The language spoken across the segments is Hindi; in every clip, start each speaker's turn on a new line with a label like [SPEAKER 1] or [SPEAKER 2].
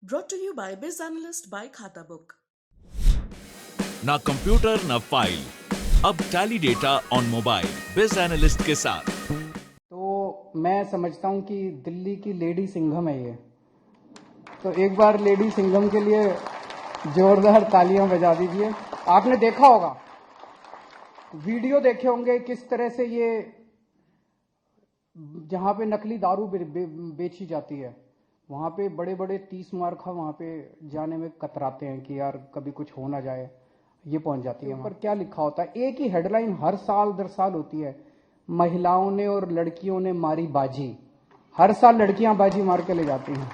[SPEAKER 1] Brought to you by Biz Analyst by Khata Book.
[SPEAKER 2] ना कंप्यूटर ना फाइल, अब टैली डेटा ऑन मोबाइल बिज एनालिस्ट के साथ।
[SPEAKER 3] तो मैं समझता हूं कि दिल्ली की लेडी सिंघम है ये। तो एक बार लेडी सिंघम के लिए जोरदार तालियां बजा दीजिए। आपने देखा होगा, वीडियो देखे होंगे किस तरह से ये जहां पे नकली दारू बेची जाती है, वहां पे बड़े बड़े 30 मार्खा वहां पे जाने में कतराते हैं कि यार कभी कुछ हो ना जाए, ये पहुंच जाती है। पर क्या लिखा होता है, एक ही हेडलाइन हर साल दर साल होती है, महिलाओं ने और लड़कियों ने मारी बाजी। हर साल लड़कियां बाजी मार के ले जाती हैं।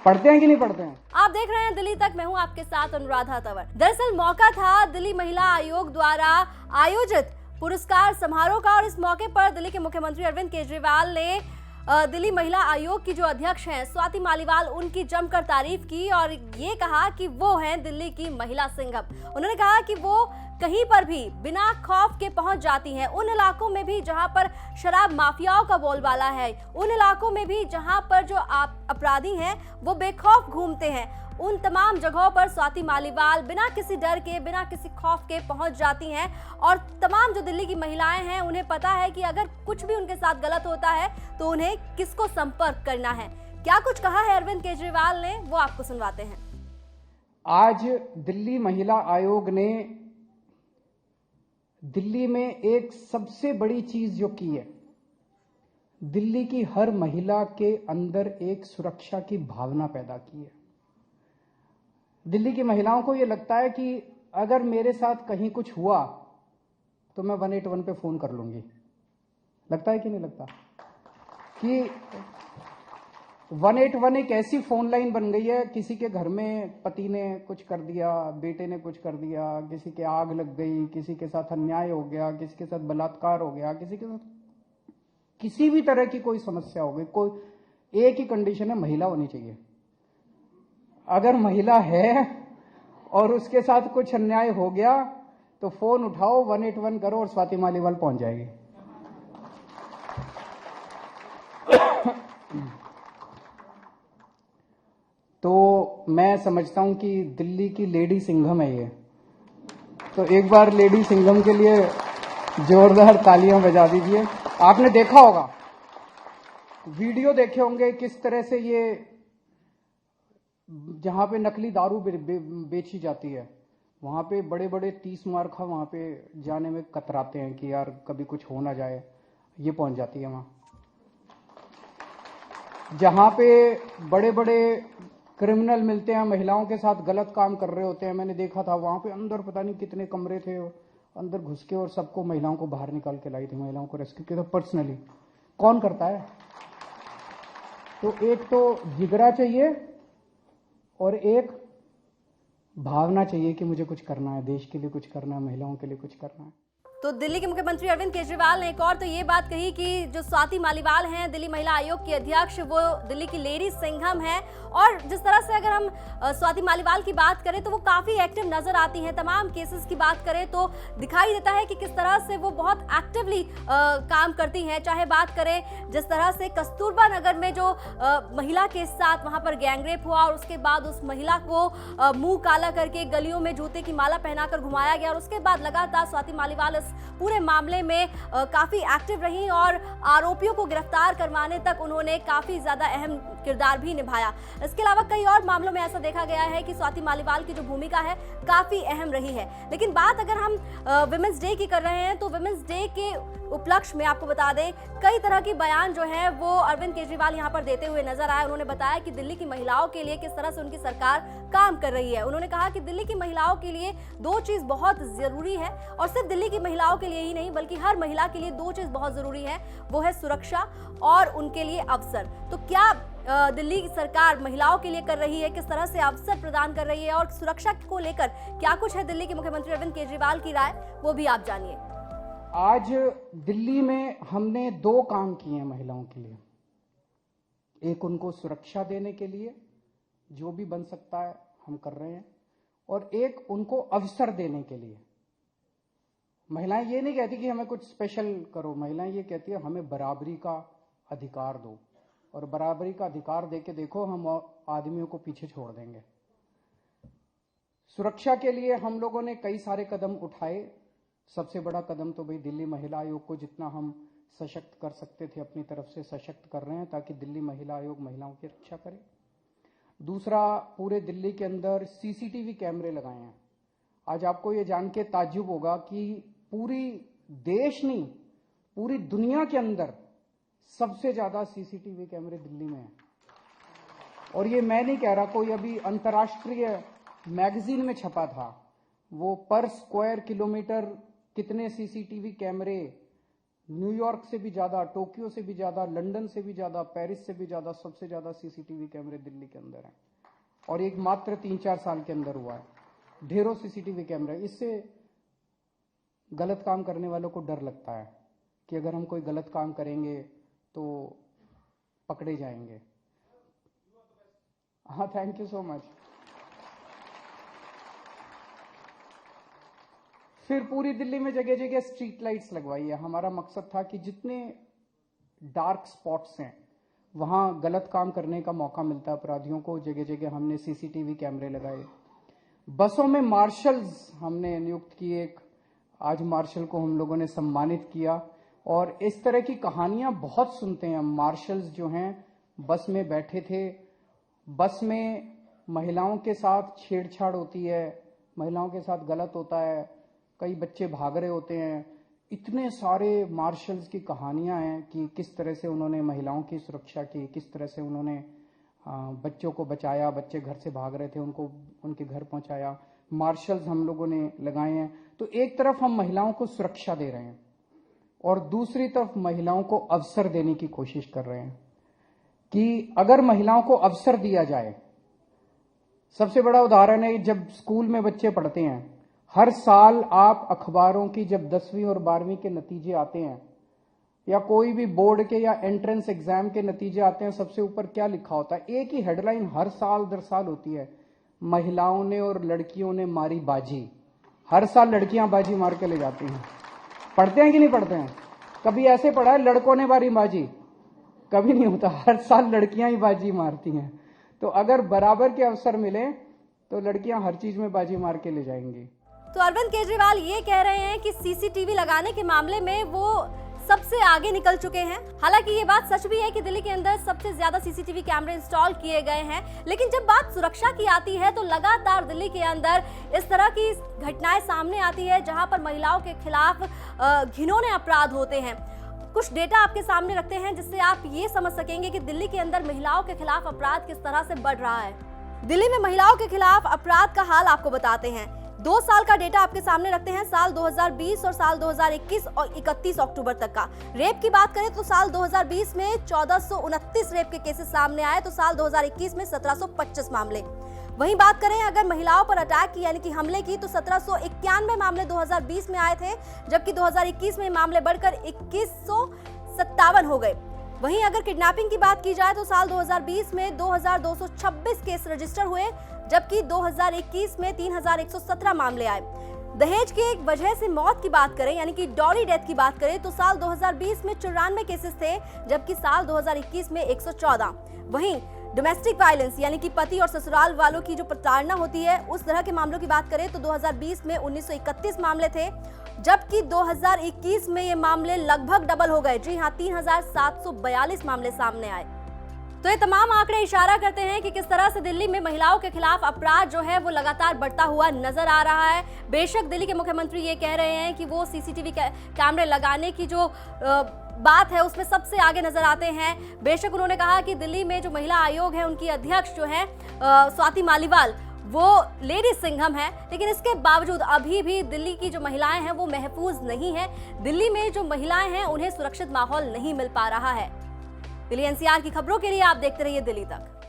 [SPEAKER 3] पढ़ते हैं कि नहीं पढ़ते हैं?
[SPEAKER 4] आप देख रहे हैं दिल्ली तक, मैं हूं आपके साथ अनुराधा तंवर। दरअसल मौका था दिल्ली महिला आयोग द्वारा आयोजित पुरस्कार समारोह का, और इस मौके पर दिल्ली के मुख्यमंत्री अरविंद केजरीवाल ने दिल्ली महिला आयोग की जो अध्यक्ष हैं स्वाति मालीवाल, उनकी जमकर तारीफ की और ये कहा कि वो हैं दिल्ली की महिला सिंघम। उन्होंने कहा कि वो कहीं पर भी बिना खौफ के पहुंच जाती हैं, उन इलाकों में भी जहां पर शराब माफियाओं का बोलबाला है, उन इलाकों में भी जहां पर जो अपराधी हैं वो बेखौफ घूमते हैं, उन तमाम जगहों पर स्वाति मालीवाल बिना किसी डर के, बिना किसी खौफ के पहुंच जाती हैं। और तमाम जो दिल्ली की महिलाएं हैं उन्हें पता है कि अगर कुछ भी उनके साथ गलत होता है तो उन्हें किसको संपर्क करना है। क्या कुछ कहा है अरविंद केजरीवाल ने, वो आपको सुनवाते हैं।
[SPEAKER 3] आज दिल्ली महिला आयोग ने दिल्ली में एक सबसे बड़ी चीज जो की है, दिल्ली की हर महिला के अंदर एक सुरक्षा की भावना पैदा की है। दिल्ली की महिलाओं को यह लगता है कि अगर मेरे साथ कहीं कुछ हुआ तो मैं 181 पे फोन कर लूंगी। लगता है कि नहीं लगता कि 181 एक ऐसी फोन लाइन बन गई है, किसी के घर में पति ने कुछ कर दिया, बेटे ने कुछ कर दिया, किसी के आग लग गई, किसी के साथ अन्याय हो गया, किसी के साथ बलात्कार हो गया, किसी के साथ किसी भी तरह की कोई समस्या हो गई, कोई एक ही कंडीशन है, महिला होनी चाहिए। अगर महिला है और उसके साथ कुछ अन्याय हो गया तो फोन उठाओ, 181 करो और स्वाति मालीवाल पहुंच जाएगी। तो मैं समझता हूं कि दिल्ली की लेडी सिंघम है ये। तो एक बार लेडी सिंघम के लिए जोरदार तालियां बजा दीजिए। आपने देखा होगा, वीडियो देखे होंगे किस तरह से ये जहां पे नकली दारू बेची जाती है, वहां पे बड़े बड़े 30 मार्खा वहां पे जाने में कतराते हैं कि यार कभी कुछ हो ना जाए, ये पहुंच जाती है वहां। जहां पे बड़े बड़े क्रिमिनल मिलते हैं, महिलाओं के साथ गलत काम कर रहे होते हैं, मैंने देखा था वहां पे अंदर पता नहीं कितने कमरे थे, अंदर घुस के और सबको महिलाओं को बाहर निकाल के लाई थी, महिलाओं को रेस्क्यू किया था पर्सनली। कौन करता है? तो एक तो जिगरा चाहिए और एक भावना चाहिए कि मुझे कुछ करना है, देश के लिए कुछ करना है, महिलाओं के लिए कुछ करना है।
[SPEAKER 4] तो दिल्ली के मुख्यमंत्री अरविंद केजरीवाल ने एक और तो ये बात कही कि जो स्वाति मालीवाल हैं दिल्ली महिला आयोग की अध्यक्ष, वो दिल्ली की लेडी सिंघम है। और जिस तरह से अगर हम स्वाति मालीवाल की बात करें तो वो काफी एक्टिव नजर आती हैं। तमाम केसेस की बात करें तो दिखाई देता है कि किस तरह से वो बहुत एक्टिवली काम करती हैं। चाहे बात करें जिस तरह से कस्तूरबा नगर में जो महिला के साथ वहां पर गैंगरेप हुआ और उसके बाद उस महिला को मुंह काला करके गलियों में जूते की माला पहनाकर घुमाया गया, और उसके बाद लगातार स्वाति मालीवाल पूरे मामले में काफी एक्टिव रही और आरोपियों को गिरफ्तार करवाने तक उन्होंने काफी ज्यादा अहम किरदार भी निभाया। इसके अलावा कई और मामलों में ऐसा देखा गया है कि स्वाति मालीवाल की जो भूमिका है काफी अहम रही है। लेकिन बात अगर हम विमेंस डे की कर रहे हैं तो विमेंस डे के उपलक्ष्य में आपको बता दें कई तरह की बयान जो है वो अरविंद केजरीवाल यहाँ पर देते हुए नजर आए। उन्होंने बताया कि दिल्ली की महिलाओं के लिए किस तरह से उनकी सरकार काम कर रही है। उन्होंने कहा कि दिल्ली की महिलाओं के लिए दो चीज बहुत जरूरी है, और सिर्फ दिल्ली की महिलाओं के लिए ही नहीं बल्कि हर महिला के लिए दो चीज बहुत जरूरी है, वो है सुरक्षा और उनके लिए अवसर। तो क्या दिल्ली की सरकार महिलाओं के लिए कर रही है, किस तरह से अवसर प्रदान कर रही है और सुरक्षा को लेकर क्या कुछ है दिल्ली के मुख्यमंत्री अरविंद केजरीवाल की राय, वो भी आप जानिए।
[SPEAKER 3] आज दिल्ली में हमने दो काम किए हैं महिलाओं के लिए। एक उनको सुरक्षा देने के लिए जो भी बन सकता है हम कर रहे हैं, और एक उनको अवसर देने के लिए। महिलाएं ये नहीं कहती कि हमें कुछ स्पेशल करो, महिलाएं ये कहती है हमें बराबरी का अधिकार दो, और बराबरी का अधिकार देके देखो हम आदमियों को पीछे छोड़ देंगे। सुरक्षा के लिए हम लोगों ने कई सारे कदम उठाए। सबसे बड़ा कदम तो भाई दिल्ली महिला आयोग को जितना हम सशक्त कर सकते थे अपनी तरफ से सशक्त कर रहे हैं, ताकि दिल्ली महिला आयोग महिलाओं की रक्षा करे। दूसरा, पूरे दिल्ली के अंदर सीसीटीवी कैमरे लगाए हैं। आज आपको ये जान के ताज्जुब होगा कि पूरी देश नहीं, पूरी दुनिया के अंदर सबसे ज्यादा सीसीटीवी कैमरे दिल्ली में हैं। और ये मैं नहीं कह रहा, कोई अभी अंतर्राष्ट्रीय मैगजीन में छपा था, वो पर स्क्वायर किलोमीटर कितने सीसीटीवी कैमरे, न्यूयॉर्क से भी ज्यादा, टोक्यो से भी ज्यादा, लंदन से भी ज्यादा, पेरिस से भी ज्यादा, सबसे ज्यादा सीसीटीवी कैमरे दिल्ली के अंदर हैं। और एक मात्र 3-4 साल के अंदर हुआ है। ढेरों सीसीटीवी कैमरे। इससे गलत काम करने वालों को डर लगता है कि अगर हम कोई गलत काम करेंगे तो पकड़े जाएंगे। हाँ, थैंक यू सो मच। फिर पूरी दिल्ली में जगह जगह स्ट्रीट लाइट्स लगवाई है। हमारा मकसद था कि जितने डार्क स्पॉट्स हैं, वहां गलत काम करने का मौका मिलता है अपराधियों को, जगह जगह हमने सीसीटीवी कैमरे लगाए। बसों में मार्शल्स हमने नियुक्त किए। आज मार्शल को हम लोगों ने सम्मानित किया। और इस तरह की कहानियां बहुत सुनते हैं हम। मार्शल्स जो हैं बस में बैठे थे, बस में महिलाओं के साथ छेड़छाड़ होती है, महिलाओं के साथ गलत होता है, कई बच्चे भाग रहे होते हैं। इतने सारे मार्शल्स की कहानियां हैं कि किस तरह से उन्होंने महिलाओं की सुरक्षा की, किस तरह से उन्होंने बच्चों को बचाया, बच्चे घर से भाग रहे थे उनको उनके घर पहुंचाया। मार्शल्स हम लोगों ने लगाए हैं। तो एक तरफ हम महिलाओं को सुरक्षा दे रहे हैं और दूसरी तरफ महिलाओं को अवसर देने की कोशिश कर रहे हैं कि अगर महिलाओं को अवसर दिया जाए। सबसे बड़ा उदाहरण है, जब स्कूल में बच्चे पढ़ते हैं, हर साल आप अखबारों की जब 10वीं और 12वीं के नतीजे आते हैं या कोई भी बोर्ड के या एंट्रेंस एग्जाम के नतीजे आते हैं, सबसे ऊपर क्या लिखा होता है? एक ही हेडलाइन हर साल दर साल होती है, महिलाओं ने और लड़कियों ने मारी बाजी। हर साल लड़कियां बाजी मार के ले जाती हैं। पढ़ते हैं कि नहीं पढ़ते हैं? कभी ऐसे पढ़ा है लड़कों ने मारी बाजी? कभी नहीं होता। हर साल लड़कियां ही बाजी मारती हैं। तो अगर बराबर के अवसर मिले तो लड़कियां हर चीज में बाजी मार के ले जाएंगी।
[SPEAKER 4] तो अरविंद केजरीवाल ये कह रहे हैं कि सीसीटीवी लगाने के मामले में वो सबसे आगे निकल चुके हैं। हालांकि ये बात सच भी है कि दिल्ली के अंदर सबसे ज्यादा सीसीटीवी कैमरे इंस्टॉल किए गए हैं, लेकिन जब बात सुरक्षा की आती है तो लगातार दिल्ली के अंदर इस तरह की घटनाएं सामने आती है जहां पर महिलाओं के खिलाफ घिनौने अपराध होते हैं। कुछ डेटा आपके सामने रखते हैं जिससे आप ये समझ सकेंगे कि दिल्ली के अंदर महिलाओं के खिलाफ अपराध किस तरह से बढ़ रहा है। दिल्ली में महिलाओं के खिलाफ अपराध का हाल आपको बताते हैं। 2 साल का डेटा आपके सामने रखते हैं, साल 2020 और साल 2021 और 31 अक्टूबर तक का। रेप की बात करें तो साल 2020 में 1429 रेप के केसेस सामने आए, तो साल 2021 में 1725 मामले। वहीं बात करें अगर महिलाओं पर अटैक की यानी कि हमले की, तो 1791 मामले 2020 में आए थे, जबकि 2021 में मामले बढ़कर 2157 हो गए। वहीं अगर किडनैपिंग की बात की जाए तो साल 2020 में 2226 केस रजिस्टर हुए, जबकि 2021 में 3117 मामले आए। दहेज की एक वजह से मौत की बात करें यानी कि डॉली डेथ की बात करें तो साल 2020 में 94 केसेस थे, जबकि साल 2021 में 114। वहीं डोमेस्टिक वायलेंस यानी कि पति और ससुराल वालों की जो प्रताड़ना होती है, उस तरह के मामलों की बात करें तो 2020 में 1931 मामले थे, जबकि 2021 में ये मामले लगभग डबल हो गए। जी हां, 3742 मामले सामने आए। तो ये तमाम आंकड़े इशारा करते हैं कि किस तरह से दिल्ली में महिलाओं के खिलाफ अपराध जो है वो लगातार बढ़ता हुआ नजर आ रहा है। बेशक दिल्ली के मुख्यमंत्री ये कह रहे हैं कि वो सीसीटीवी कैमरे लगाने की जो बात है उसमें सबसे आगे नजर आते हैं। बेशक उन्होंने कहा कि दिल्ली में जो महिला आयोग है उनकी अध्यक्ष जो है स्वाति मालीवाल, वो लेडी सिंघम है, लेकिन इसके बावजूद अभी भी दिल्ली की जो महिलाएं हैं वो महफूज नहीं है। दिल्ली में जो महिलाएं हैं उन्हें सुरक्षित माहौल नहीं मिल पा रहा है। दिल्ली एनसीआर की खबरों के लिए आप देखते रहिए दिल्ली तक।